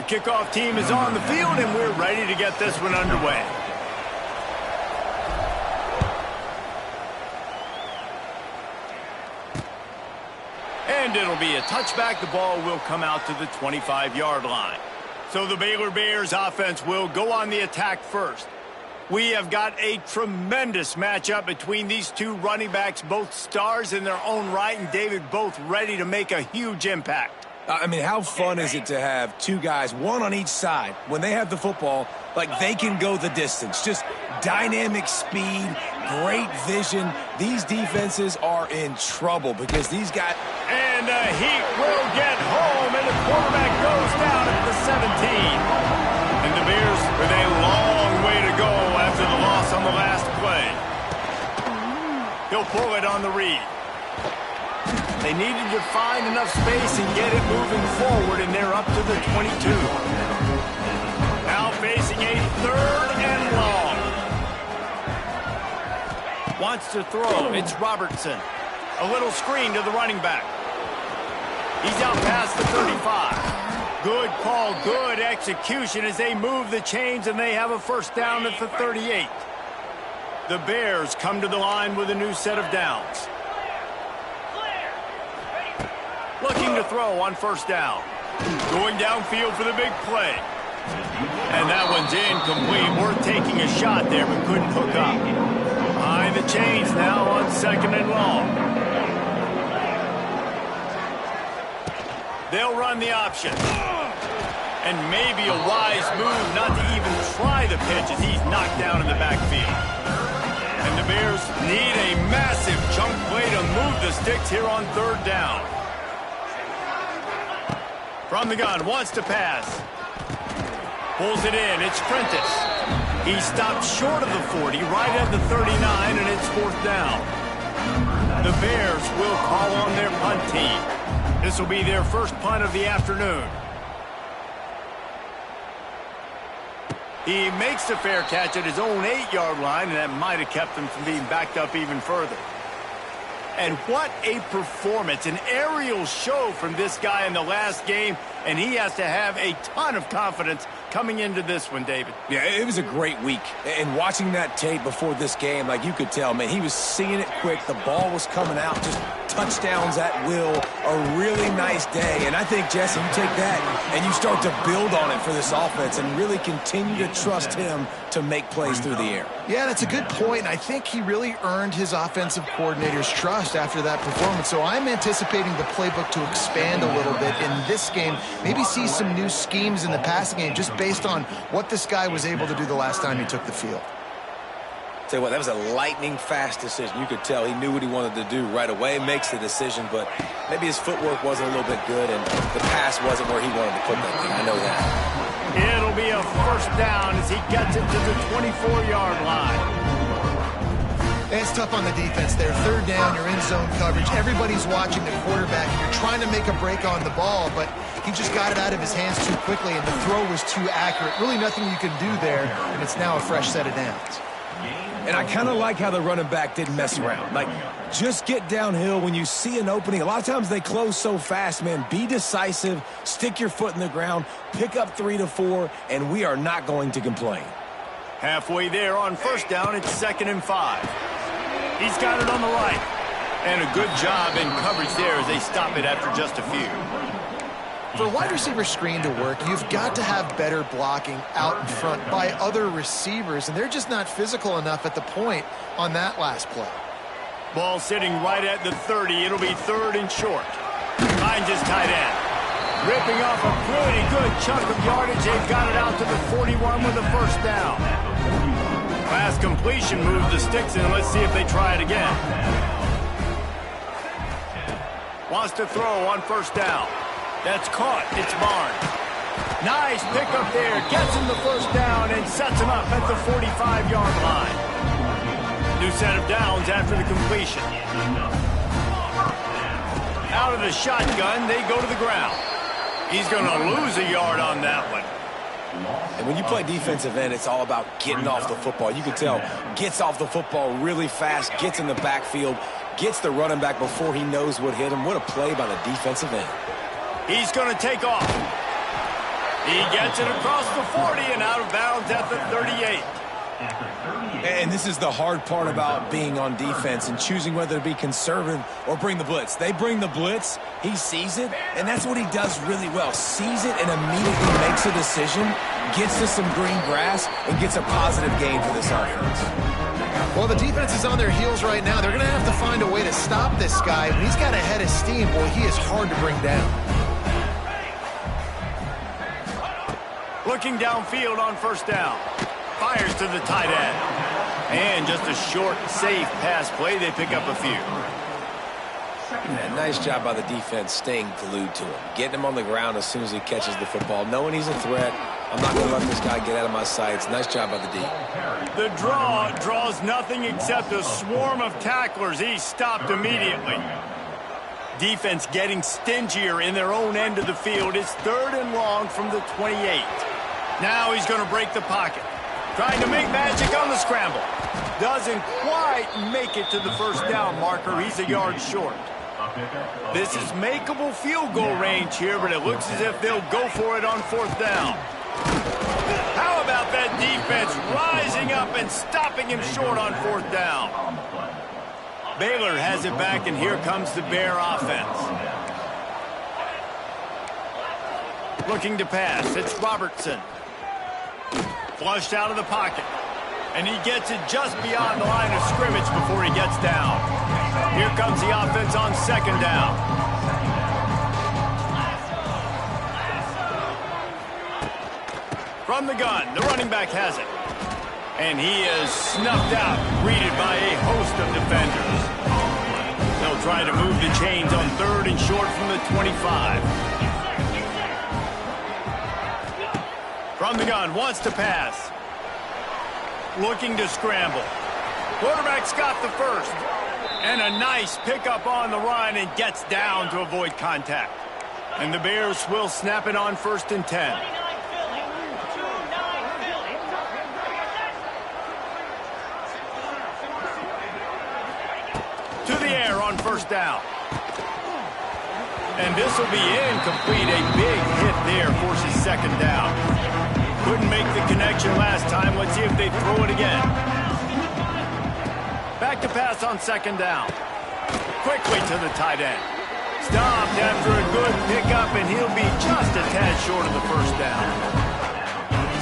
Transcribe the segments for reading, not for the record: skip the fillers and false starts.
The kickoff team is on the field, and we're ready to get this one underway. And it'll be a touchback. The ball will come out to the 25-yard line. So the Baylor Bears offense will go on the attack first. We have got a tremendous matchup between these two running backs, both stars in their own right, and David, both ready to make a huge impact. I mean, how fun is it to have two guys, one on each side, when they have the football, like they can go the distance. Just dynamic speed, great vision. These defenses are in trouble because these guys... And he will get home, and the quarterback goes down at the 17. And the Bears with a long way to go after the loss on the last play. He'll pull it on the read. They needed to find enough space and get it moving forward, and they're up to the 22. Now facing a 3rd and long. Wants to throw. It's Robertson. A little screen to the running back. He's out past the 35. Good call, good execution as they move the chains, and they have a first down at the 38. The Bears come to the line with a new set of downs. Looking to throw on first down. Going downfield for the big play. And that one's incomplete. Worth taking a shot there, but couldn't hook up. Behind the chains now on 2nd and long. They'll run the option. And maybe a wise move not to even try the pitch as he's knocked down in the backfield. And the Bears need a massive chunk play to move the sticks here on 3rd down. From the gun, wants to pass. Pulls it in, it's Prentice. He stopped short of the 40, right at the 39, and it's 4th down. The Bears will call on their punt team. This will be their first punt of the afternoon. He makes the fair catch at his own 8-yard line, and that might have kept him from being backed up even further. And what a performance, an aerial show from this guy in the last game, and he has to have a ton of confidence coming into this one, David. Yeah, it was a great week. And watching that tape before this game, like you could tell, man, he was seeing it quick. The ball was coming out, just touchdowns at will. A really nice day. And I think, Jesse, you take that and you start to build on it for this offense and really continue to trust him to make plays through the air. Yeah, that's a good point. And I think he really earned his offensive coordinator's trust after that performance. So I'm anticipating the playbook to expand a little bit in this game. Maybe see some new schemes in the passing game just based on what this guy was able to do the last time he took the field. Tell you what, that was a lightning-fast decision. You could tell he knew what he wanted to do right away, makes the decision, but maybe his footwork wasn't a little bit good and the pass wasn't where he wanted to put that thing. I know that. It'll be a first down as he gets it to the 24-yard line. It's tough on the defense there. 3rd down, you're in zone coverage. Everybody's watching the quarterback. You're trying to make a break on the ball, but he just got it out of his hands too quickly, and the throw was too accurate. Really nothing you can do there, and it's now a fresh set of downs. And I kind of like how the running back didn't mess around. Like, just get downhill when you see an opening. A lot of times they close so fast, man. Be decisive, stick your foot in the ground, pick up 3 to 4, and we are not going to complain. Halfway there on first down, it's 2nd and 5. He's got it on the right. And a good job in coverage there as they stop it after just a few. For a wide receiver screen to work, you've got to have better blocking out in front by other receivers, and they're just not physical enough at the point on that last play. Ball sitting right at the 30. It'll be 3rd and short. Finds his tight end. Ripping off a pretty good chunk of yardage. They've got it out to the 41 with a first down. Pass completion moves the sticks in. Let's see if they try it again. Wants to throw on first down. That's caught. It's Barnes. Nice pickup there. Gets him the first down and sets him up at the 45-yard line. New set of downs after the completion. Out of the shotgun, they go to the ground. He's going to lose a yard on that one. And when you play defensive end, it's all about getting off the football. You can tell, gets off the football really fast, gets in the backfield, gets the running back before he knows what hit him. What a play by the defensive end. He's going to take off. He gets it across the 40 and out of bounds at the 38. And this is the hard part about being on defense and choosing whether to be conservative or bring the blitz. They bring the blitz, he sees it, and that's what he does really well. Sees it and immediately makes a decision, gets to some green grass, and gets a positive gain for this offense. Well, the defense is on their heels right now. They're going to have to find a way to stop this guy. When he's got a head of steam, boy, he is hard to bring down. Looking downfield on first down. Fires to the tight end. And just a short, safe pass play. They pick up a few. Yeah, nice job by the defense staying glued to him. Getting him on the ground as soon as he catches the football. Knowing he's a threat. I'm not going to let this guy get out of my sights. Nice job by the D. The draw draws nothing except a swarm of tacklers. He's stopped immediately. Defense getting stingier in their own end of the field. It's 3rd and long from the 28. Now he's going to break the pocket. Trying to make magic on the scramble. Doesn't quite make it to the first down marker. He's a yard short. This is makeable field goal range here, but it looks as if they'll go for it on 4th down. How about that defense rising up and stopping him short on 4th down? Baylor has it back, and here comes the Bear offense. Looking to pass. It's Robertson. Flushed out of the pocket. And he gets it just beyond the line of scrimmage before he gets down. Here comes the offense on 2nd down. From the gun, the running back has it. And he is snuffed out, greeted by a host of defenders. They'll try to move the chains on 3rd and short from the 25. From the gun, wants to pass. Looking to scramble. Quarterback's got the first. And a nice pickup on the run and gets down to avoid contact. And the Bears will snap it on 1st and 10. To the air on 1st down. And this will be incomplete. A big hit there forces 2nd down. Couldn't make the connection last time. Let's see if they throw it again. Back to pass on 2nd down. Quickly to the tight end. Stopped after a good pickup, and he'll be just a tad short of the 1st down.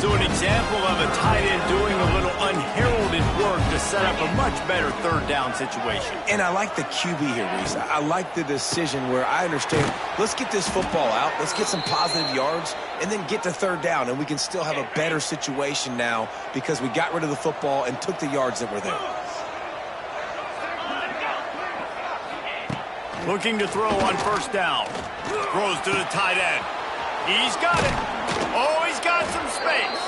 So an example of a tight end doing a little unheralded work to set up a much better 3rd down situation. And I like the QB here, Reese. I like the decision where I understand, let's get this football out, let's get some positive yards, and then get to 3rd down, and we can still have a better situation now because we got rid of the football and took the yards that were there. Looking to throw on 1st down. Throws to the tight end. He's got it. Oh, he's got some space.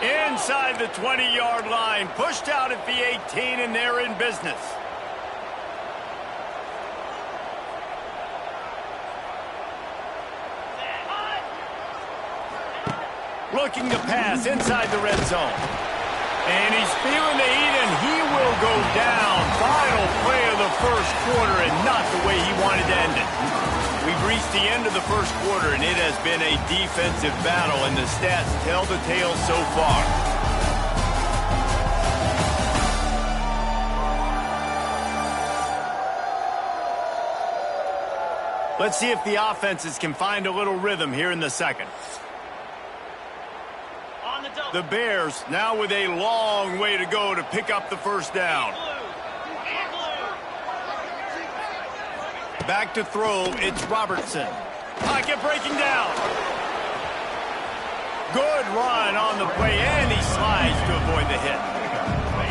Inside the 20-yard line. Pushed out at the 18, and they're in business. Looking to pass inside the red zone. And he's feeling the heat, and he will go down. Final play of the 1st quarter, and not the way he wanted to end it. We've reached the end of the 1st quarter, and it has been a defensive battle, and the stats tell the tale so far. Let's see if the offenses can find a little rhythm here in the 2nd. The Bears now with a long way to go to pick up the 1st down. Back to throw, it's Robertson. Pocket breaking down. Good run on the play, and he slides to avoid the hit.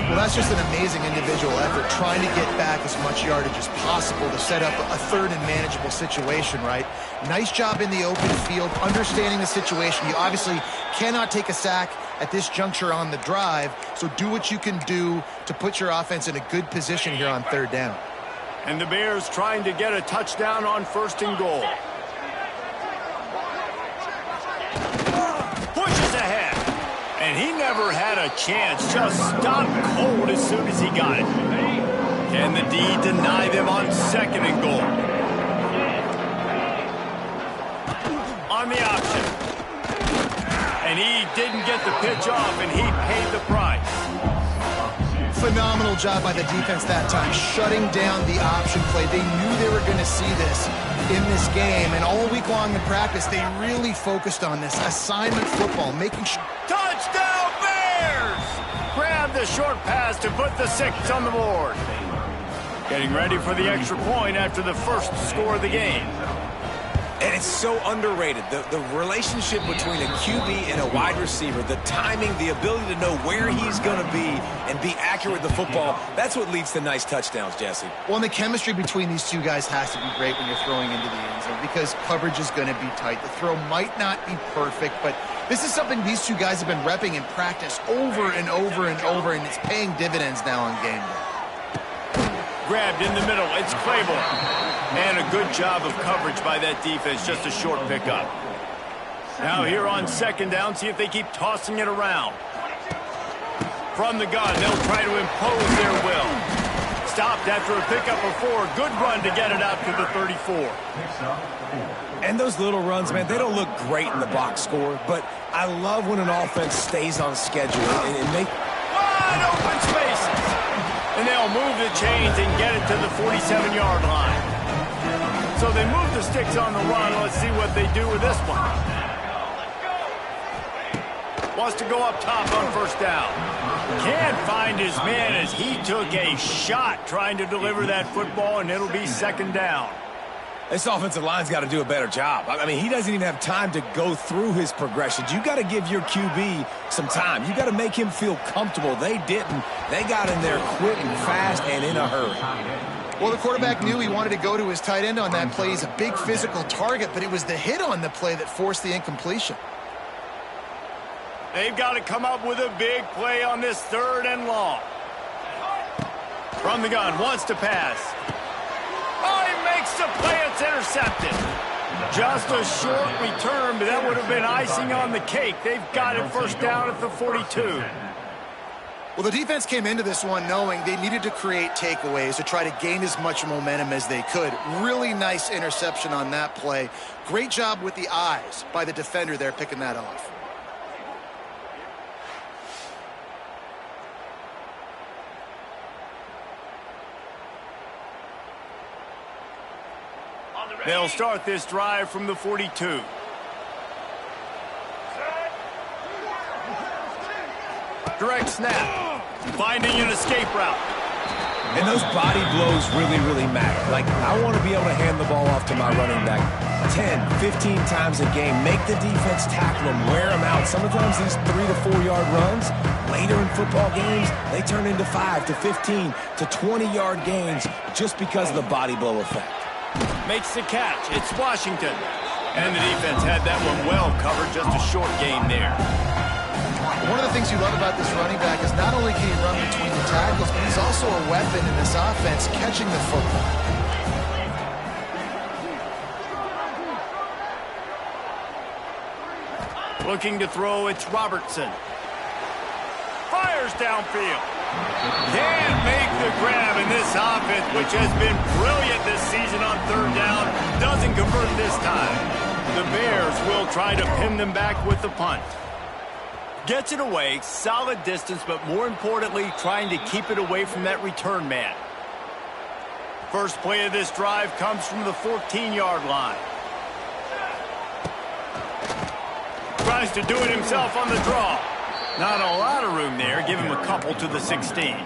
Well, that's just an amazing individual effort, trying to get back as much yardage as possible to set up a 3rd and manageable situation, right? Nice job in the open field, understanding the situation. You obviously cannot take a sack at this juncture on the drive, so do what you can do to put your offense in a good position here on 3rd down. And the Bears trying to get a touchdown on 1st and goal. Pushes ahead. And he never had a chance. Just stopped cold as soon as he got it. Can the D deny them on 2nd and goal? On the option. And he didn't get the pitch off, and he paid the price. Phenomenal job by the defense that time, shutting down the option play. They knew they were going to see this in this game, and all week long in practice, they really focused on this assignment football, making sure. Touchdown, Bears! Grab the short pass to put the 6 on the board. Getting ready for the extra point after the first score of the game. And it's so underrated, the relationship between a QB and a wide receiver, the timing, the ability to know where he's going to be and be accurate with the football, that's what leads to nice touchdowns, Jesse. Well, and the chemistry between these two guys has to be great when you're throwing into the end zone because coverage is going to be tight. The throw might not be perfect, but this is something these two guys have been repping in practice over and over and over, and it's paying dividends now on game day. Grabbed in the middle, it's Claiborne. And a good job of coverage by that defense, just a short pickup. Now here on second down, see if they keep tossing it around. From the gun, they'll try to impose their will. Stopped after a pickup of 4. Good run to get it out to the 34. And those little runs, man, they don't look great in the box score, but I love when an offense stays on schedule and make wide open spaces. And they'll move the chains and get it to the 47-yard line. So they move the sticks on the run. Let's see what they do with this one. Wants to go up top on first down. Can't find his man as he took a shot trying to deliver that football, and it'll be second down. This offensive line's got to do a better job. I mean, he doesn't even have time to go through his progressions. You got to give your QB some time. You got to make him feel comfortable. They didn't. They got in there quick and fast and in a hurry. Well, the quarterback knew he wanted to go to his tight end on that play. He's a big physical target, but it was the hit on the play that forced the incompletion. They've got to come up with a big play on this 3rd and long. From the gun, wants to pass. Oh, he makes the play. It's intercepted. Just a short return, but that would have been icing on the cake. They've got it first down at the 42. Well, the defense came into this one knowing they needed to create takeaways to try to gain as much momentum as they could. Really nice interception on that play. Great job with the eyes by the defender there picking that off. They'll start this drive from the 42. Direct snap. Finding an escape route. And those body blows really, really matter. Like, I want to be able to hand the ball off to my running back 10, 15 times a game. Make the defense tackle them, wear them out. Sometimes these 3 to 4 yard runs, later in football games, they turn into 5 to 15 to 20-yard gains just because of the body blow effect. Makes the catch. It's Washington. And the defense had that one well covered. Just a short gain there. One of the things you love about this running back is not only can he run between the tackles, but he's also a weapon in this offense catching the football. Looking to throw, it's Robertson. Fires downfield. Can't make the grab in this offense, which has been brilliant this season on 3rd down. Doesn't convert this time. The Bears will try to pin them back with the punt. Gets it away, solid distance, but more importantly, trying to keep it away from that return man. First play of this drive comes from the 14-yard line. Tries to do it himself on the draw. Not a lot of room there. Give him a couple to the 16.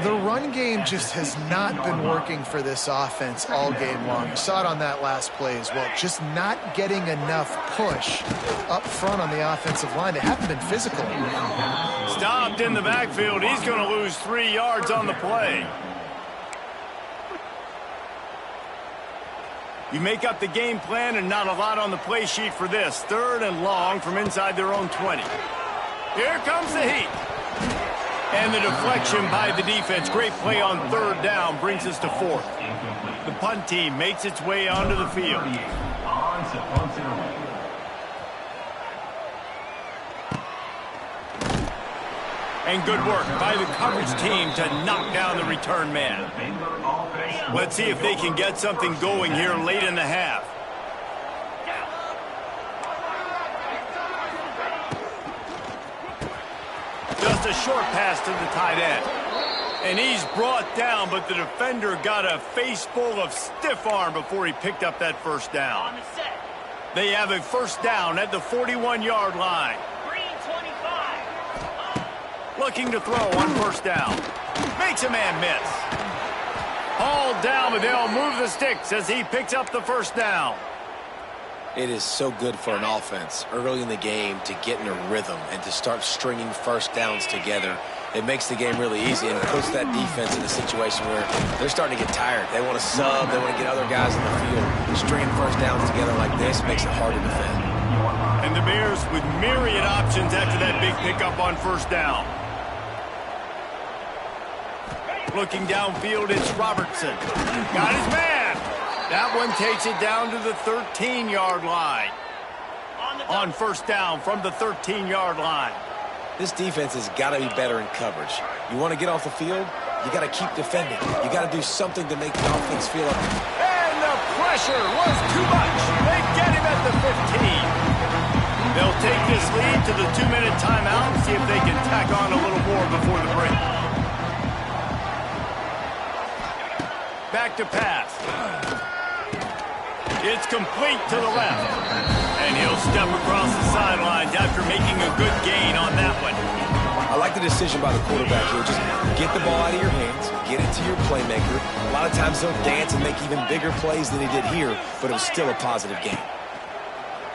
The run game just has not been working for this offense all game long. You saw it on that last play as well. Just not getting enough push up front on the offensive line. They haven't been physical. Stopped in the backfield. He's going to lose 3 yards on the play. You make up the game plan and not a lot on the play sheet for this. 3rd and long from inside their own 20. Here comes the heat. And the deflection by the defense. Great play on 3rd down brings us to 4th. The punt team makes its way onto the field. And good work by the coverage team to knock down the return man. Let's see if they can get something going here late in the half. short pass to the tight end. And he's brought down, but the defender got a face full of stiff arm before he picked up that first down. They have a first down at the 41-yard line. Looking to throw on first down. Makes a man miss. Hauled down, but they'll move the sticks as he picks up the first down. It is so good for an offense early in the game to get in a rhythm and to start stringing first downs together. It makes the game really easy and puts that defense in a situation where they're starting to get tired. They want to sub. They want to get other guys in the field. Stringing first downs together like this makes it hard to defend. And the Bears with myriad options after that big pickup on first down. Looking downfield, it's Robertson. Got his man. That one takes it down to the 13-yard line. On first down from the 13-yard line. This defense has got to be better in coverage. You want to get off the field, you got to keep defending. You got to do something to make the offense feel up. And the pressure was too much. They get him at the 15. They'll take this lead to the 2-minute timeout and see if they can tack on a little more before the break. Back to pass. It's complete to the left. And he'll step across the sidelines after making a good gain on that one. I like the decision by the quarterback here. Just get the ball out of your hands, get it to your playmaker. A lot of times he'll dance and make even bigger plays than he did here, but it was still a positive game.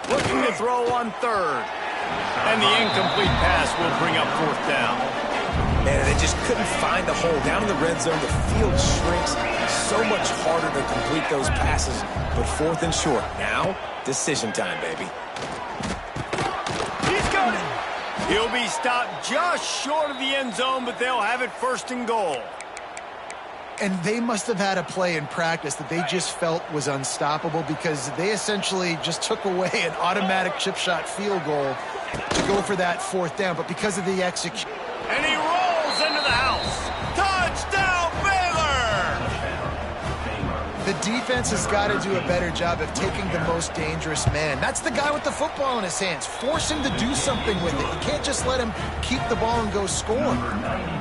Looking to throw on third. And the incomplete pass will bring up fourth down. Man, they just couldn't find the hole. Down in the red zone, the field shrinks. So much harder to complete those passes, but fourth and short. Now, decision time, baby. He's got it. He'll be stopped just short of the end zone, but they'll have it first and goal. And they must have had a play in practice that they just felt was unstoppable because they essentially just took away an automatic chip shot field goal to go for that fourth down. But because of the execution. And he rolls into the house. Touchdown, Baylor! The defense has got to do a better job of taking the most dangerous man. That's the guy with the football in his hands. Force him to do something with it. You can't just let him keep the ball and go score.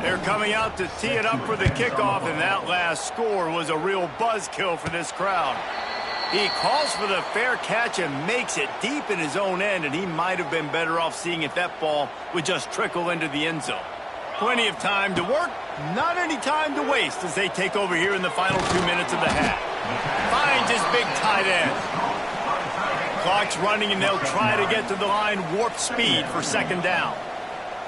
They're coming out to tee it up for the kickoff, and that last score was a real buzzkill for this crowd. He calls for the fair catch and makes it deep in his own end, and he might have been better off seeing if that ball would just trickle into the end zone. Plenty of time to work, not any time to waste as they take over here in the final 2 minutes of the half. Finds his big tight end. Clock's running, and they'll try to get to the line warp speed for second down.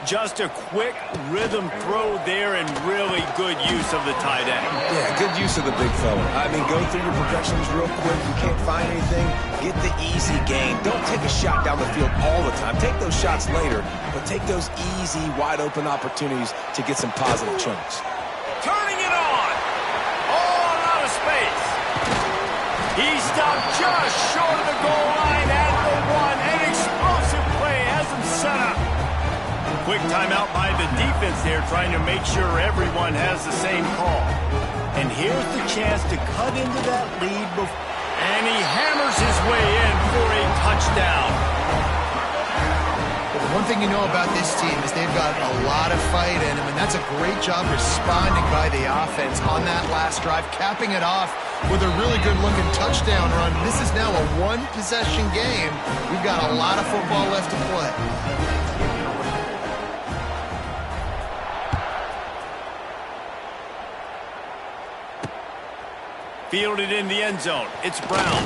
Just a quick rhythm throw there and really good use of the tight end. Yeah, good use of the big fella. I mean, go through your progressions real quick. You can't find anything, get the easy gain. Don't take a shot down the field all the time. Take those shots later, but take those easy, wide-open opportunities to get some positive chunks. Turning it on. All out of space. He stopped just short of the goal line at the one. An explosive play has him set up. Quick timeout by the defense there, trying to make sure everyone has the same call. And here's the chance to cut into that lead. And he hammers his way in for a touchdown. Well, the one thing you know about this team is they've got a lot of fight in them, and that's a great job responding by the offense on that last drive, capping it off with a really good-looking touchdown run. This is now a one-possession game. We've got a lot of football left to play. Fielded in the end zone. It's Brown.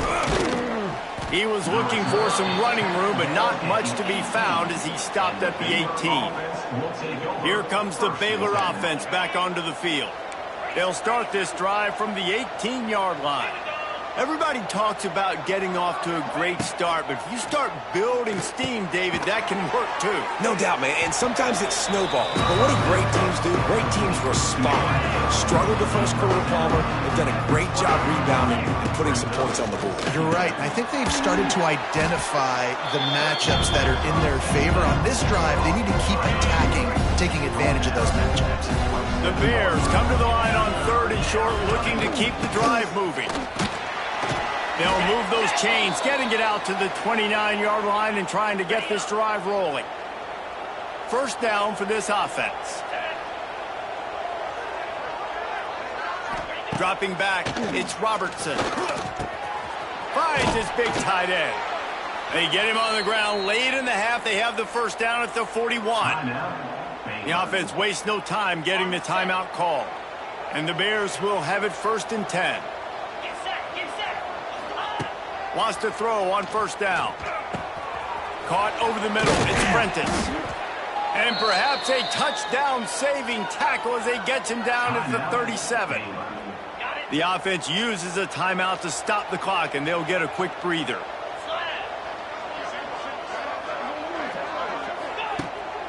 He was looking for some running room, but not much to be found as he stopped at the 18. Here comes the Baylor offense back onto the field. They'll start this drive from the 18-yard line. Everybody talks about getting off to a great start, but if you start building steam, David, that can work too. No doubt, man, and sometimes it snowballs. But what do great teams do? Great teams respond. Struggled the first quarter, Palmer. They've done a great job rebounding and putting some points on the board. You're right. I think they've started to identify the matchups that are in their favor. On this drive, they need to keep attacking, taking advantage of those matchups. The Bears come to the line on third and short, looking to keep the drive moving. They'll move those chains, getting it out to the 29-yard line and trying to get this drive rolling. First down for this offense. Dropping back, it's Robertson. Finds his big tight end. They get him on the ground late in the half. They have the first down at the 41. The offense wastes no time getting the timeout call. And the Bears will have it 1st and 10. Wants to throw on first down. Caught over the middle. It's Prentice. And perhaps a touchdown-saving tackle as they get him down at the 37. The offense uses a timeout to stop the clock, and they'll get a quick breather.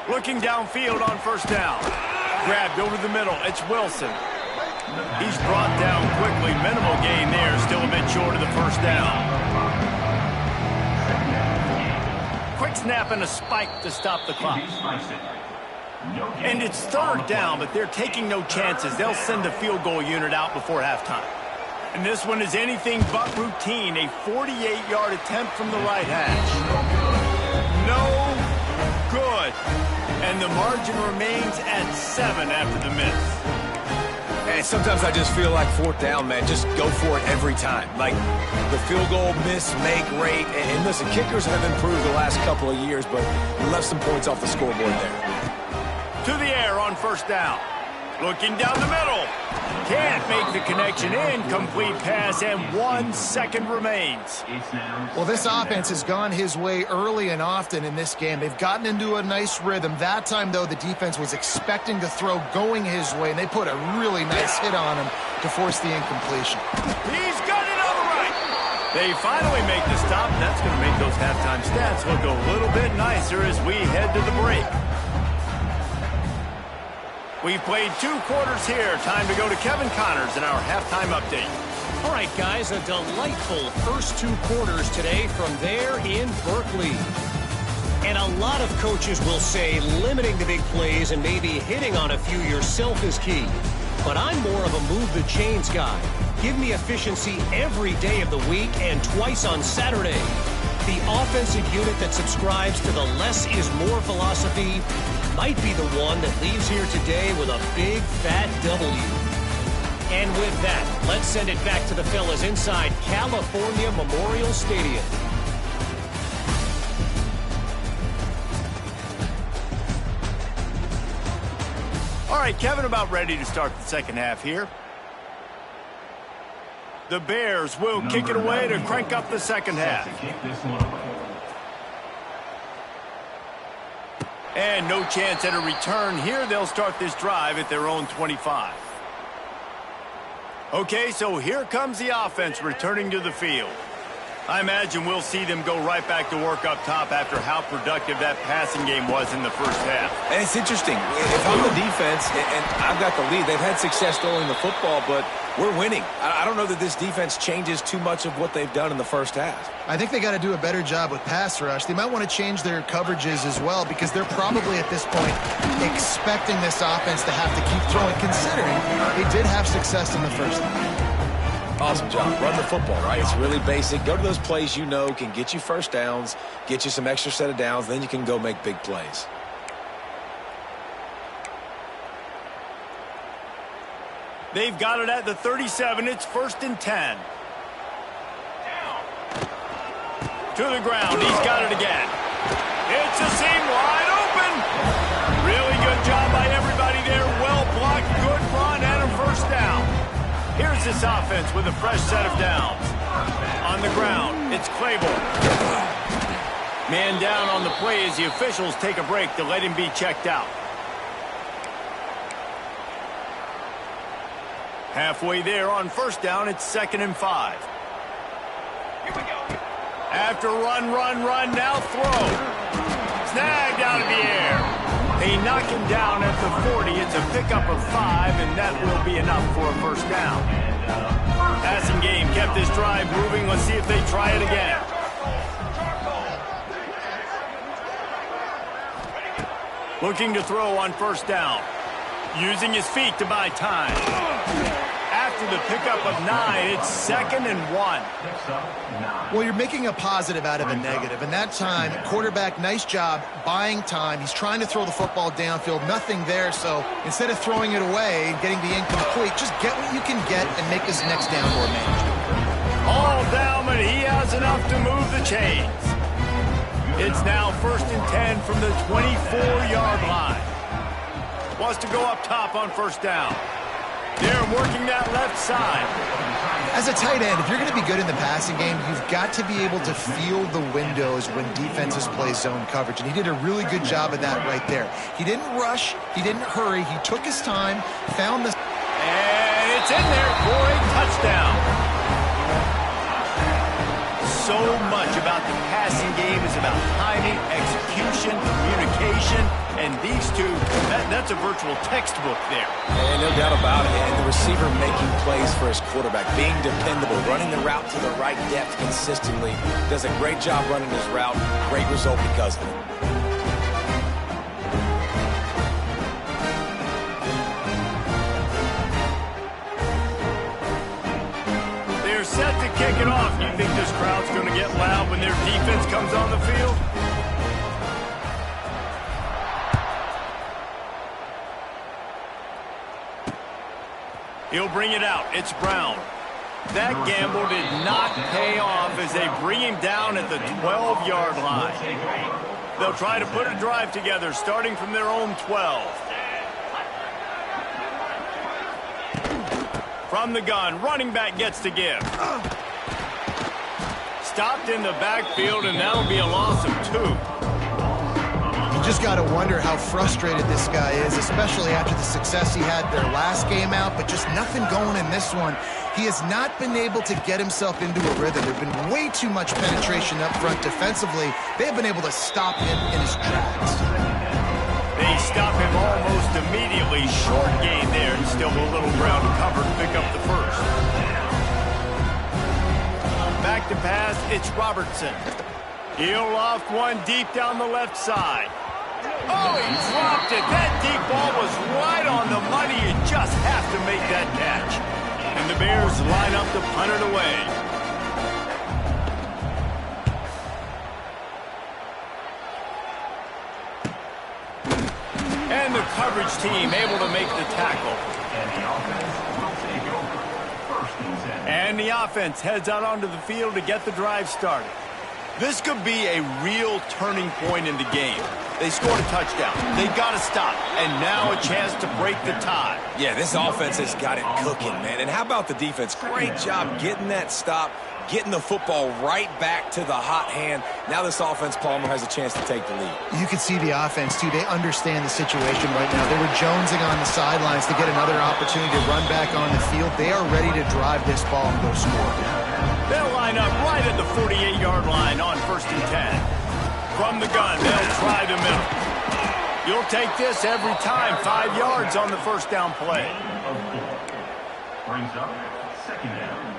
Looking downfield on first down. Grabbed over the middle. It's Wilson. He's brought down quickly. Minimal gain there. Still a bit short of the first down. Quick snap and a spike to stop the clock. And it's 3rd down, but they're taking no chances. They'll send the field goal unit out before halftime. And this one is anything but routine. A 48-yard attempt from the right hash. No good. And the margin remains at 7 after the miss. And sometimes I just feel like 4th down, man, just go for it every time. Like the field goal miss-make rate. And listen, kickers have improved the last couple of years, but left some points off the scoreboard there. To the air on first down. Looking down the middle. Can't make the connection. Incomplete pass, and 1 second remains. Well, this offense has gone his way early and often in this game. They've gotten into a nice rhythm. That time, though, the defense was expecting the throw going his way, and they put a really nice hit on him to force the incompletion. He's got it on the right. They finally make the stop, and that's going to make those halftime stats look a little bit nicer as we head to the break. We've played 2 quarters here. Time to go to Kevin Connors in our halftime update. All right, guys, a delightful first 2 quarters today from there in Berkeley. And a lot of coaches will say limiting the big plays and maybe hitting on a few yourself is key. But I'm more of a move the chains guy. Give me efficiency every day of the week and twice on Saturday. The offensive unit that subscribes to the less is more philosophy might be the one that leaves here today with a big fat W. And with that, let's send it back to the fellas inside California Memorial Stadium. All right, Kevin, about ready to start the second half here. The Bears will kick it away to crank up the second half. And no chance at a return here. They'll start this drive at their own 25. Okay, so here comes the offense returning to the field. I imagine we'll see them go right back to work up top after how productive that passing game was in the first half. And it's interesting. If I'm the defense and I've got the lead, they've had success throwing the football, but we're winning. I don't know that this defense changes too much of what they've done in the first half. I think they got to do a better job with pass rush. They might want to change their coverages as well because they're probably at this point expecting this offense to have to keep throwing, considering they did have success in the first half. Awesome job. Run the football, right? It's really basic. Go to those plays you know can get you first downs, get you some extra set of downs, then you can go make big plays. They've got it at the 37. It's 1st and 10. To the ground. He's got it again. It's a seam wide open. Really good job by everybody there. Well blocked. Good run and a first down. Here's this offense with a fresh set of downs. On the ground, it's Claiborne. Man down on the play as the officials take a break to let him be checked out. Halfway there on first down, it's 2nd and 5. Here we go. After run, now throw. Snagged out of the air. They knock him down at the 40. It's a pickup of 5, and that will be enough for a first down. Passing game kept this drive moving. Let's see if they try it again. Looking to throw on first down. Using his feet to buy time. After the pickup of 9, it's 2nd and 1. Well, you're making a positive out of a negative. And that time, quarterback, nice job buying time. He's trying to throw the football downfield. Nothing there. So instead of throwing it away and getting the incomplete, just get what you can get and make this next down more manageable. All down, but he has enough to move the chains. It's now 1st and 10 from the 24-yard line. Wants to go up top on 1st down. They're working that left side. As a tight end, if you're going to be good in the passing game, you've got to be able to feel the windows when defenses play zone coverage. And he did a really good job of that right there. He didn't rush. He didn't hurry. He took his time, found the... And it's in there for a touchdown. So much about the passing game is about timing, execution, communication, and these two, that's a virtual textbook there. And no doubt about it. And the receiver making plays for his quarterback, being dependable, running the route to the right depth consistently. Does a great job running his route. Great result because of it. Set to kick it off. You think this crowd's going to get loud when their defense comes on the field? He'll bring it out. It's Brown. That gamble did not pay off as they bring him down at the 12-yard line. They'll try to put a drive together starting from their own 12. From the gun, running back gets to give. Stopped in the backfield, and that'll be a loss of 2. You just got to wonder how frustrated this guy is, especially after the success he had their last game out, but just nothing going in this one. He has not been able to get himself into a rhythm. There's been way too much penetration up front defensively. They've been able to stop him in his tracks. They stop him almost immediately. Short gain there, and still a little ground to cover to pick up the first. Back to pass, it's Robertson. He'll loft one deep down the left side. Oh, he dropped it. That deep ball was right on the money. You just have to make that catch. And the Bears line up to punt it away. And the coverage team able to make the tackle. And the offense heads out onto the field to get the drive started. This could be a real turning point in the game. They scored a touchdown. They got to stop. And now a chance to break the tie. Yeah, this offense has got it cooking, man. And how about the defense? Great job getting that stop, getting the football right back to the hot hand. Now this offense, Palmer, has a chance to take the lead. You can see the offense, too. They understand the situation right now. They were jonesing on the sidelines to get another opportunity to run back on the field. They are ready to drive this ball and go score. They'll line up right at the 48-yard line on 1st and 10. From the gun, they'll try the middle. You'll take this every time. 5 yards on the 1st down play. Brings up 2nd down.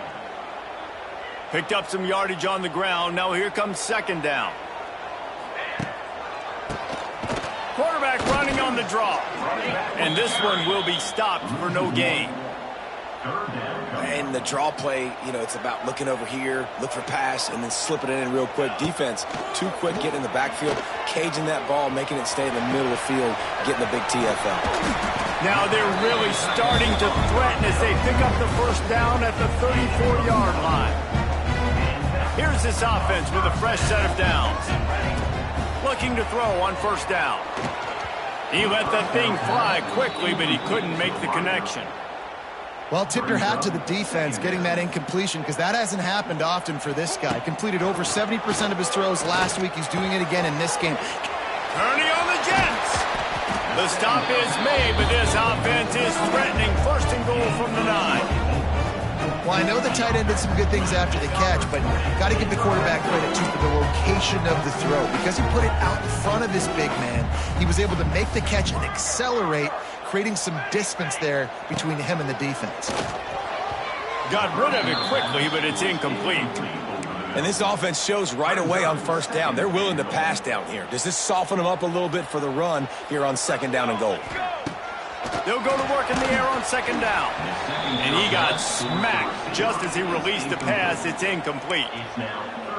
Picked up some yardage on the ground. Now here comes 2nd down. Quarterback running on the draw. And this one will be stopped for no gain. And the draw play, you know, it's about looking over here, look for pass, and then slipping it in real quick. Defense, too quick getting in the backfield, caging that ball, making it stay in the middle of the field, getting the big TFL. Now they're really starting to threaten as they pick up the 1st down at the 34-yard line. Here's this offense with a fresh set of downs. Looking to throw on 1st down. He let that thing fly quickly, but he couldn't make the connection. Well, tip your hat to the defense getting that incompletion, because that hasn't happened often for this guy. Completed over 70% of his throws last week. He's doing it again in this game. Turning on the Jets. The stop is made, but this offense is threatening. 1st and goal from the 9. Well, I know the tight end did some good things after the catch, but got to give the quarterback credit, too, for the location of the throw. Because he put it out in front of his big man, he was able to make the catch and accelerate, creating some distance there between him and the defense. Got rid of it quickly, but it's incomplete. And this offense shows right away on 1st down. They're willing to pass down here. Does this soften them up a little bit for the run here on 2nd down and goal? They'll go to work in the air on second down. And he got smacked just as he released the pass. It's incomplete.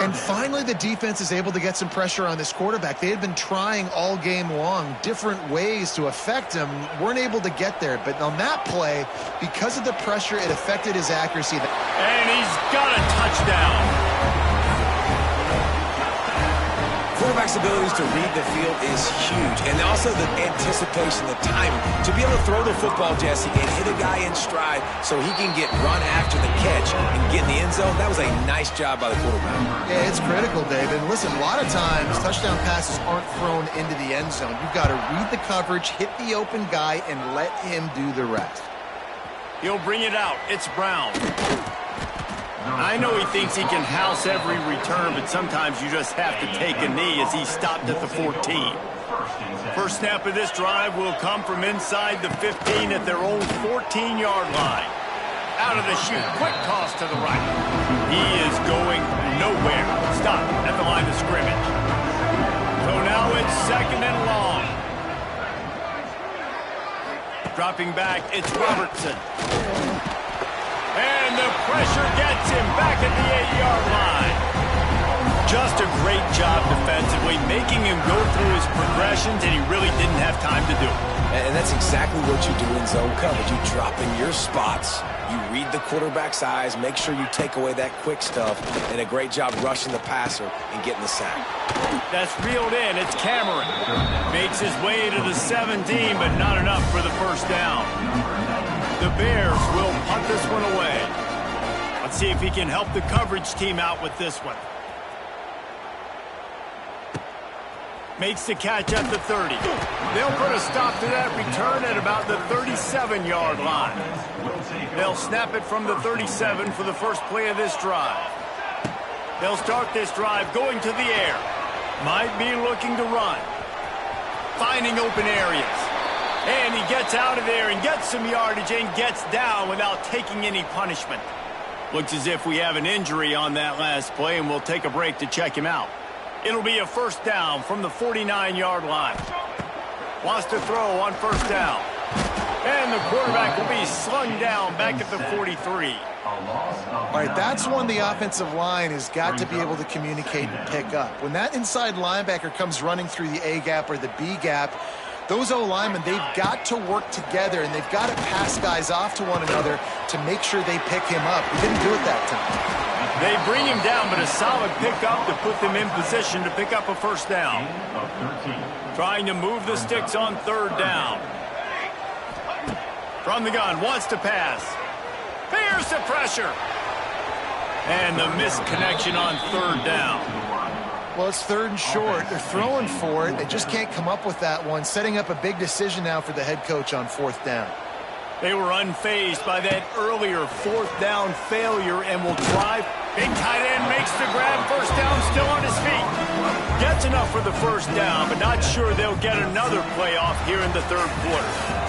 And finally, the defense is able to get some pressure on this quarterback. They had been trying all game long different ways to affect him. Weren't able to get there. But on that play, because of the pressure, it affected his accuracy. And he's got a touchdown. Quarterback's abilities to read the field is huge, and also the anticipation, the timing. To be able to throw the football, Jesse, and hit a guy in stride so he can get run after the catch and get in the end zone, that was a nice job by the quarterback. Yeah, it's critical, David. Listen, a lot of times, touchdown passes aren't thrown into the end zone. You've got to read the coverage, hit the open guy, and let him do the rest. He'll bring it out. It's Brown. I know he thinks he can house every return, but sometimes you just have to take a knee as he stopped at the 14. First snap of this drive will come from inside the 15 at their own 14-yard line. Out of the chute, quick toss to the right. He is going nowhere. Stop at the line of scrimmage. So now it's second and long. Dropping back, it's Robertson. And the pressure gets him back at the 8-yard line. Just a great job defensively, making him go through his progressions, and he really didn't have time to do it. And that's exactly what you do in zone coverage. You drop in your spots, you read the quarterback's eyes, make sure you take away that quick stuff, and a great job rushing the passer and getting the sack. That's reeled in. It's Cameron. Makes his way to the 17, but not enough for the first down. The Bears will punt this one away. Let's see if he can help the coverage team out with this one. Makes the catch at the 30. They'll put a stop to that return at about the 37-yard line. They'll snap it from the 37 for the first play of this drive. They'll start this drive going to the air. Might be looking to run. Finding open areas. And he gets out of there and gets some yardage and gets down without taking any punishment. Looks as if we have an injury on that last play, and we'll take a break to check him out. It'll be a first down from the 49-yard line. Wants to throw on first down. And the quarterback will be slung down back at the 43. All right, that's when the offensive line has got to be able to communicate and pick up. When that inside linebacker comes running through the A gap or the B gap, those O-linemen, they've got to work together, and they've got to pass guys off to one another to make sure they pick him up. He didn't do it that time. They bring him down, but a solid pickup to put them in position to pick up a first down. Trying to move the sticks on third down. From the gun, wants to pass. Fears the pressure. And the missed connection on third down. Well, it's third and short. They're throwing for it. They just can't come up with that one. Setting up a big decision now for the head coach on fourth down. They were unfazed by that earlier fourth down failure and will drive. Big tight end makes the grab. First down, still on his feet. Gets enough for the first down, but not sure they'll get another playoff here in the third quarter.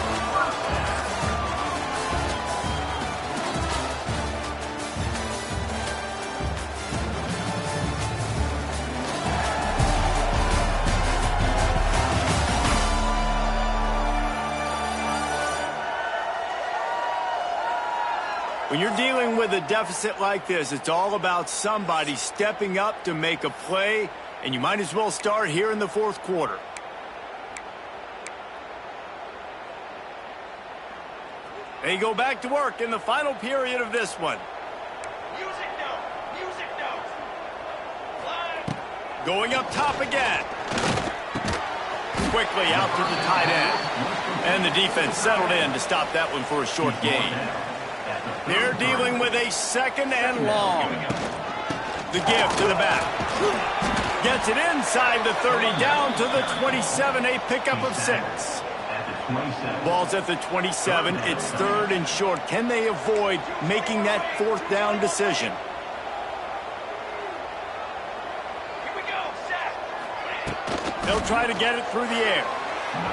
When you're dealing with a deficit like this, it's all about somebody stepping up to make a play, and you might as well start here in the fourth quarter. They go back to work in the final period of this one. Going up top again. Quickly out to the tight end. And the defense settled in to stop that one for a short gain. They're dealing with a second and long. The give to the back. Gets it inside the 30, down to the 27, a pickup of 6. Ball's at the 27. It's third and short. Can they avoid making that fourth down decision? They'll try to get it through the air.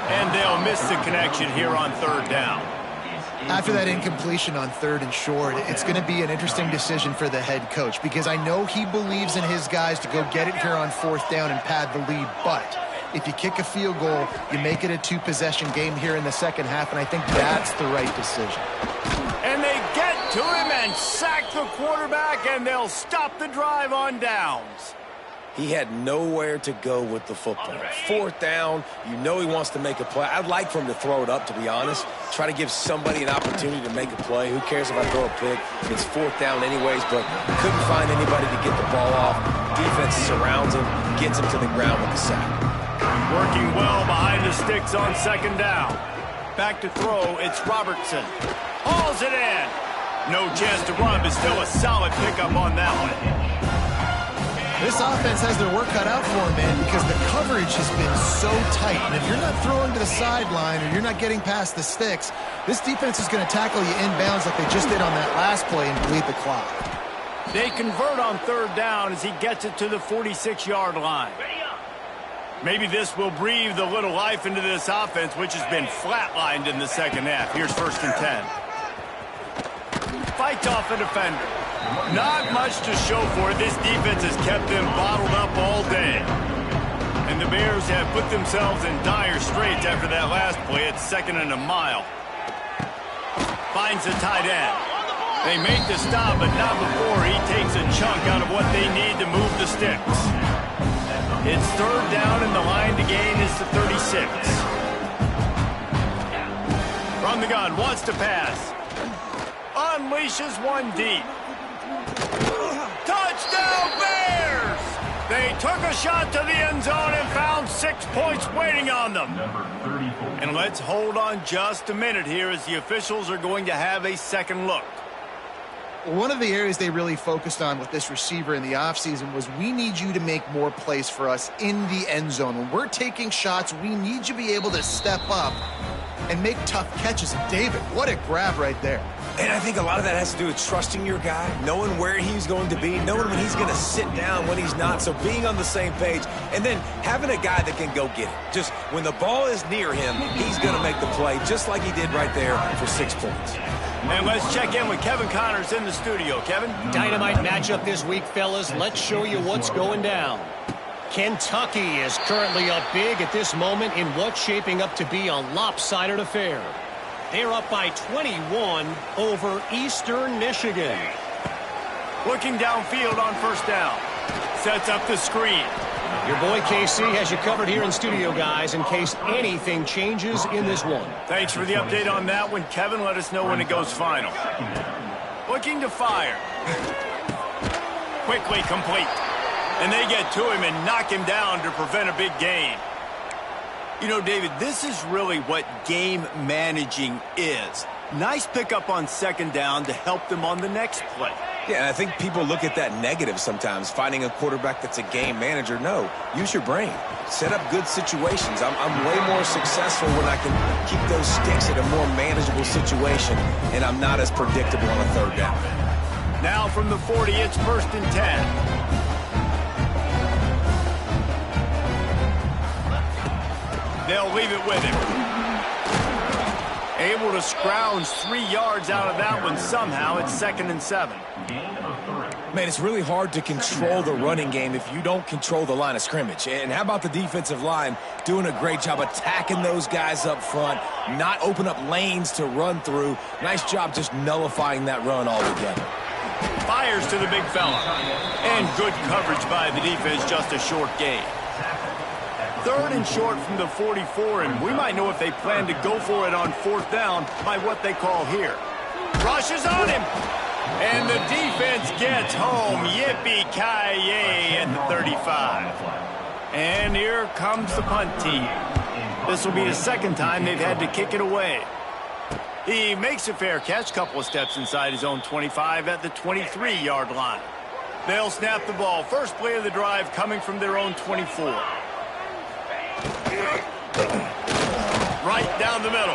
And they'll miss the connection here on third down. After that incompletion on third and short, it's going to be an interesting decision for the head coach, because I know he believes in his guys to go get it here on fourth down and pad the lead, but If you kick a field goal, you make it a two-possession game here in the second half, and I think that's the right decision. And they get to him and sack the quarterback, and they'll stop the drive on downs. He had nowhere to go with the football. Fourth down, you know he wants to make a play. I'd like for him to throw it up, to be honest. Try to give somebody an opportunity to make a play. Who cares if I throw a pick? It's fourth down anyways, but couldn't find anybody to get the ball off. Defense surrounds him, gets him to the ground with the sack. Working well behind the sticks on second down. Back to throw, it's Robertson. Hauls it in. No chance to run, but still a solid pickup on that one. This offense has their work cut out for them, man, because the coverage has been so tight. And if you're not throwing to the sideline or you're not getting past the sticks, this defense is going to tackle you inbounds like they just did on that last play and bleed the clock. They convert on third down as he gets it to the 46-yard line. Maybe this will breathe a little life into this offense, which has been flatlined in the second half. Here's 1st and 10. Fights off a defender. Not much to show for it. This defense has kept them bottled up all day. And the Bears have put themselves in dire straits after that last play. It's 2nd and a mile. Finds the tight end. They make the stop, but not before he takes a chunk out of what they need to move the sticks. It's 3rd down, and the line to gain is the 36. From the gun, wants to pass. Unleashes one deep. Touchdown, Bears! They took a shot to the end zone and found 6 points waiting on them. And let's hold on just a minute here as the officials are going to have a second look. One of the areas they really focused on with this receiver in the offseason was we need you to make more plays for us in the end zone. When we're taking shots, we need you to be able to step up and make tough catches. And David, what a grab right there. And I think a lot of that has to do with trusting your guy, knowing where he's going to be, knowing when he's going to sit down, when he's not, so being on the same page, and then having a guy that can go get it. Just when the ball is near him, he's going to make the play, just like he did right there for 6 points. And let's check in with Kevin Connors in the studio. Kevin? Dynamite matchup this week, fellas. Let's show you what's going down. Kentucky is currently up big at this moment in what's shaping up to be a lopsided affair. They're up by 21 over Eastern Michigan. Looking downfield on 1st down. Sets up the screen. Your boy KC has you covered here in studio, guys, in case anything changes in this one. Thanks for the update on that one, Kevin. Let us know when it goes final. Looking to fire. Quickly complete. And they get to him and knock him down to prevent a big gain. You know, David, this is really what game managing is. Nice pickup on 2nd down to help them on the next play. Yeah, and I think people look at that negative sometimes, finding a quarterback that's a game manager. No, use your brain. Set up good situations. I'm way more successful when I can keep those sticks at a more manageable situation, and I'm not as predictable on a 3rd down. Now from the 40, it's 1st and 10. They'll leave it with him. Able to scrounge 3 yards out of that one somehow. It's 2nd and 7. Man, it's really hard to control the running game if you don't control the line of scrimmage. And how about the defensive line doing a great job attacking those guys up front, not open up lanes to run through. Nice job just nullifying that run altogether. Fires to the big fella. And good coverage by the defense, just a short gain. 3rd and short from the 44, and we might know if they plan to go for it on 4th down by what they call here. Rushes on him, and the defense gets home. Yippee-ki-yay at the 35. And here comes the punt team. This will be the 2nd time they've had to kick it away. He makes a fair catch, couple of steps inside his own 25 at the 23-yard line. They'll snap the ball. First play of the drive coming from their own 24. Right down the middle.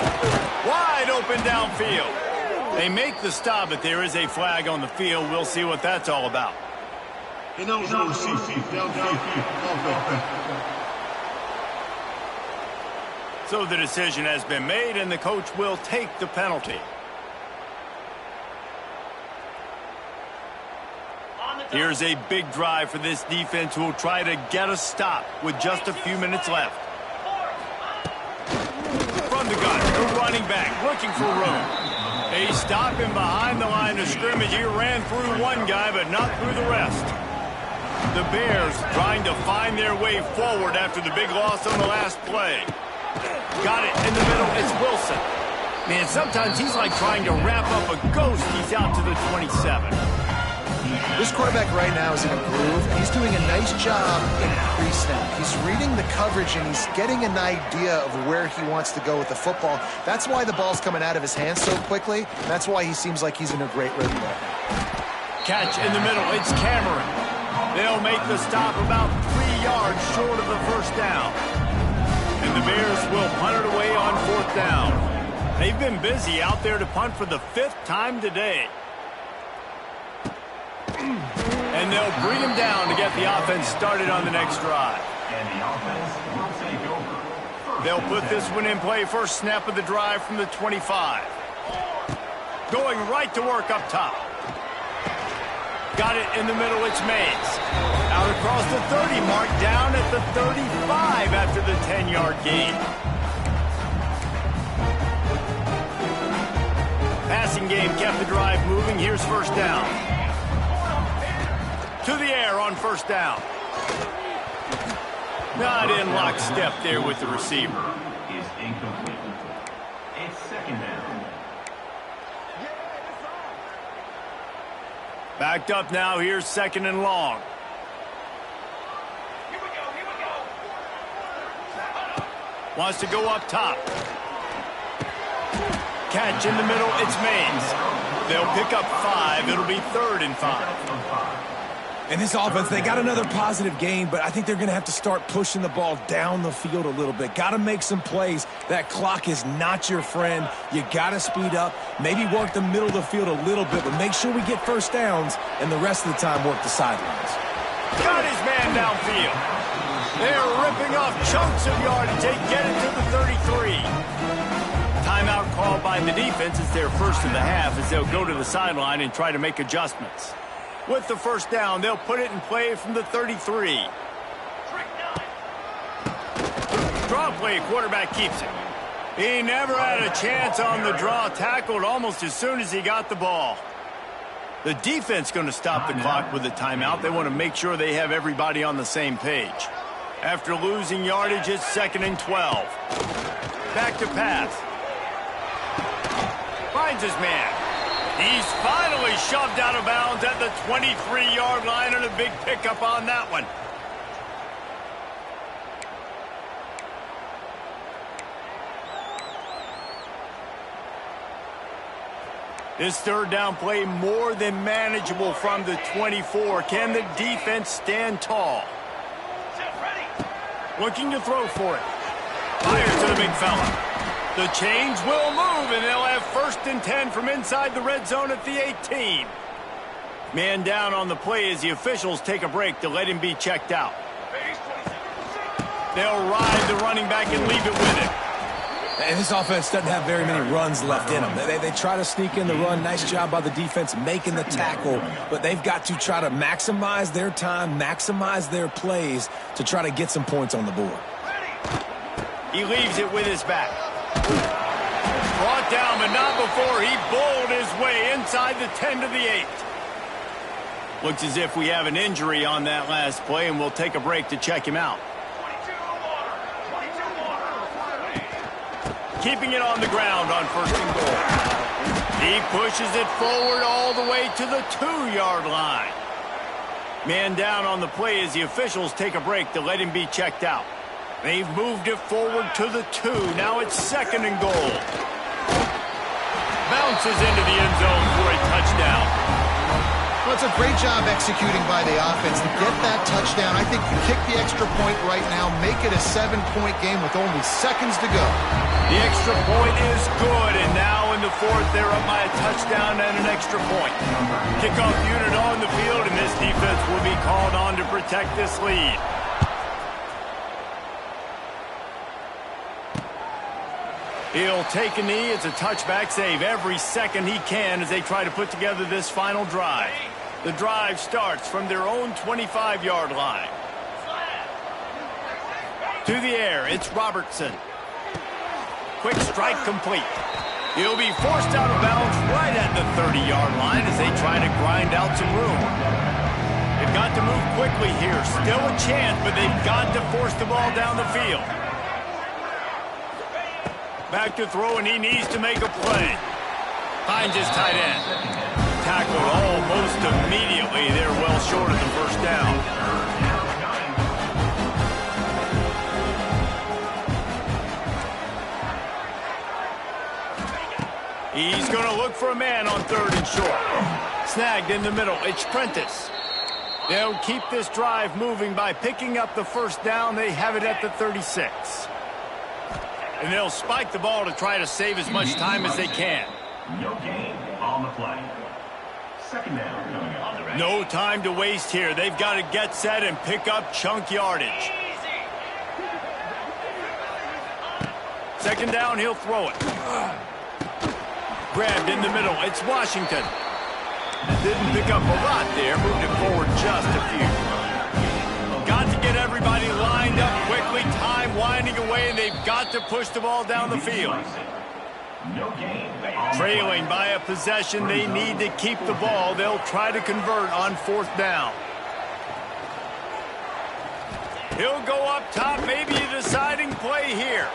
Wide open downfield. They make the stop, but there is a flag on the field. We'll see what that's all about. So the decision has been made, and the coach will take the penalty. Here's a big drive for this defense who will try to get a stop with just a few minutes left. back, looking for room. He's stopping behind the line of scrimmage. He ran through one guy, but not through the rest. The Bears trying to find their way forward after the big loss on the last play. Got it in the middle. It's Wilson. Man, sometimes he's like trying to wrap up a ghost. He's out to the 27. This quarterback right now is in a groove, and he's doing a nice job in pre-snap. He's reading the coverage, and he's getting an idea of where he wants to go with the football. That's why the ball's coming out of his hands so quickly. That's why he seems like he's in a great rhythm right now. Catch in the middle. It's Cameron. They'll make the stop about 3 yards short of the first down. And the Bears will punt it away on 4th down. They've been busy out there to punt for the 5th time today. And they'll bring him down to get the offense started on the next drive. And the offense will take over. They'll put this one in play. First snap of the drive from the 25. Going right to work up top. Got it in the middle. It's Mays. Out across the 30 mark, down at the 35 after the 10-yard gain. Passing game kept the drive moving. Here's first down. To the air on first down. Not in lockstep there with the receiver. Is incomplete. It's 2nd down. Backed up now. Here's 2nd and long. Wants to go up top. Catch in the middle. It's Mays. They'll pick up 5. It'll be 3rd and 5. In this offense, they got another positive gain, but I think they're going to have to start pushing the ball down the field a little bit. Got to make some plays. That clock is not your friend. You got to speed up, maybe work the middle of the field a little bit, but make sure we get first downs and the rest of the time work the sidelines. Got his man downfield. They're ripping off chunks of yardage. They get it to the 33. Timeout called by the defense. It's their first of the half as they'll go to the sideline and try to make adjustments. With the first down, they'll put it in play from the 33. Draw play, quarterback keeps it. He never had a chance on the draw, tackled almost as soon as he got the ball. The defense going to stop the clock with a timeout. They want to make sure they have everybody on the same page. After losing yardage, it's 2nd and 12. Back to pass. Finds his man. He's finally shoved out of bounds at the 23-yard line, and a big pickup on that one. This 3rd down play more than manageable from the 24. Can the defense stand tall? Looking to throw for it. Fires to the big fella. The chains will move, and they'll have 1st and 10 from inside the red zone at the 18. Man down on the play as the officials take a break to let him be checked out. They'll ride the running back and leave it with him. And this offense doesn't have very many runs left in them. They try to sneak in the run. Nice job by the defense making the tackle. But they've got to try to maximize their time, maximize their plays to try to get some points on the board. He leaves it with his back. Brought down, but not before he bowled his way inside the 10 to the 8. Looks as if we have an injury on that last play, and we'll take a break to check him out. Keeping it on the ground on 1st and goal. He pushes it forward all the way to the 2-yard line. Man down on the play as the officials take a break to let him be checked out. They've moved it forward to the 2. Now it's 2nd and goal. Bounces into the end zone for a touchdown. Well, it's a great job executing by the offense to get that touchdown. I think you kick the extra point right now, make it a 7-point game with only seconds to go. The extra point is good, and now in the 4th, they're up by a touchdown and an extra point. Kickoff unit on the field, and this defense will be called on to protect this lead. He'll take a knee. It's a touchback save every second he can as they try to put together this final drive. The drive starts from their own 25-yard line. To the air, it's Robertson. quick strike complete. He'll be forced out of bounds right at the 30-yard line as they try to grind out some room. They've got to move quickly here. Still a chance, but they've got to force the ball down the field. Back to throw, and he needs to make a play. Finds his tight end. Tackled almost immediately. They're well short of the first down. He's going to look for a man on 3rd and short. Snagged in the middle. It's Prentice. They'll keep this drive moving by picking up the first down. They have it at the 36. And they'll spike the ball to try to save as much time as they can. No gain on the play. 2nd down. No time to waste here. They've got to get set and pick up chunk yardage. 2nd down, he'll throw it. Grabbed in the middle. It's Washington. Didn't pick up a lot there. Moved it forward just a few. Got to get everybody lined up quickly. Time winding away, and they've got to push the ball down the field. No gain. Trailing by a possession, they need to keep the ball. They'll try to convert on 4th down. He'll go up top, maybe a deciding play here.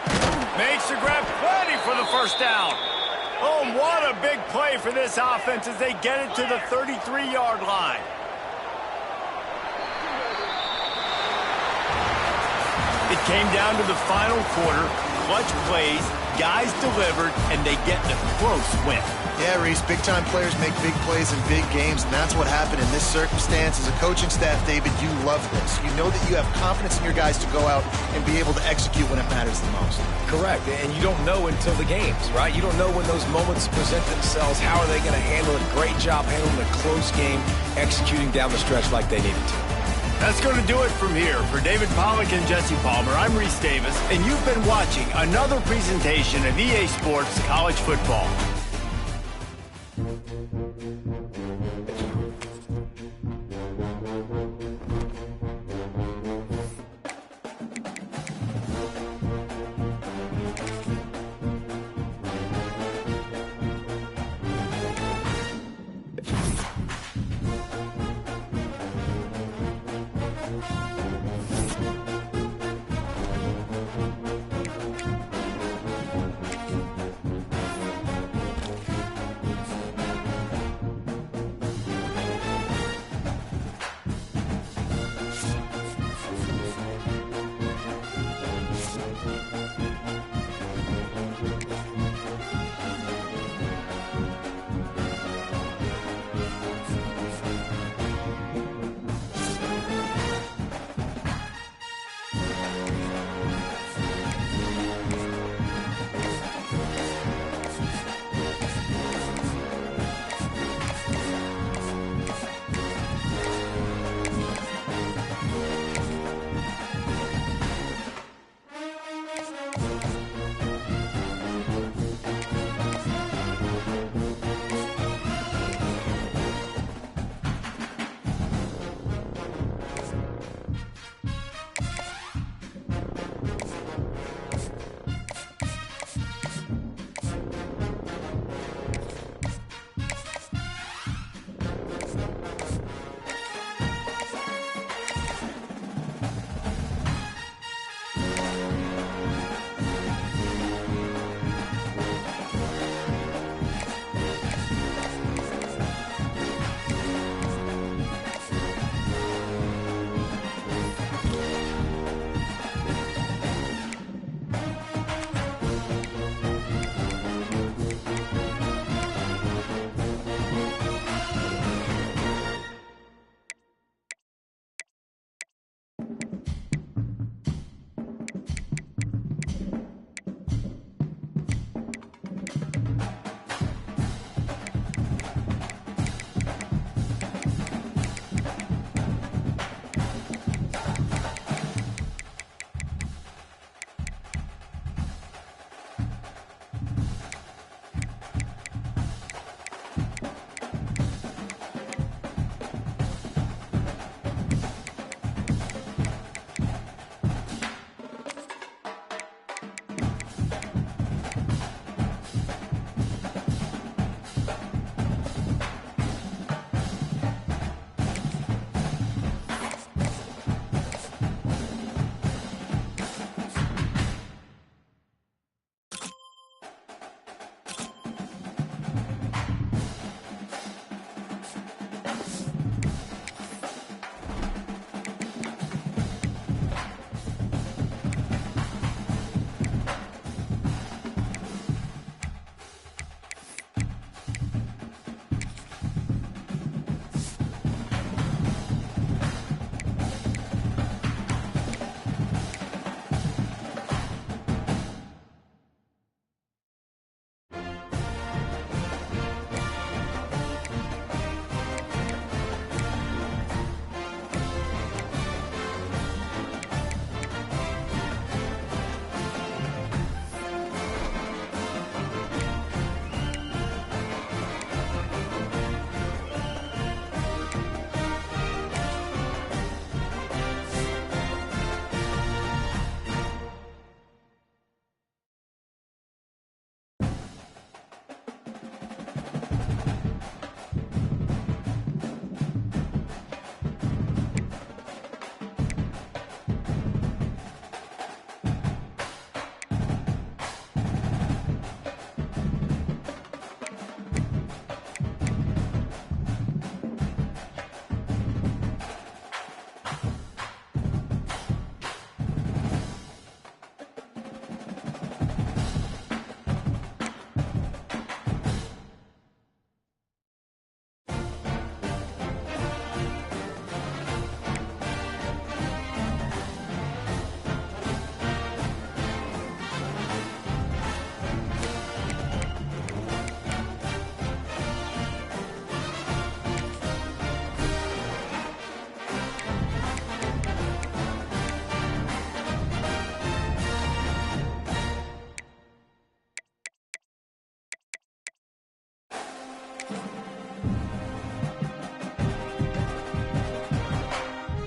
Makes the grab, plenty for the first down. Oh, what a big play for this offense as they get it to the 33-yard line. It came down to the final quarter. Clutch plays, guys delivered, and they get the close win. Yeah, Reese, big-time players make big plays in big games, and that's what happened in this circumstance. As a coaching staff, David, you love this. You know that you have confidence in your guys to go out and be able to execute when it matters the most. Correct, and you don't know until the games, right? You don't know when those moments present themselves. How are they going to handle it? Great job handling a close game, executing down the stretch like they needed to. That's going to do it from here. For David Pollack and Jesse Palmer, I'm Reese Davis, and you've been watching another presentation of EA Sports College Football.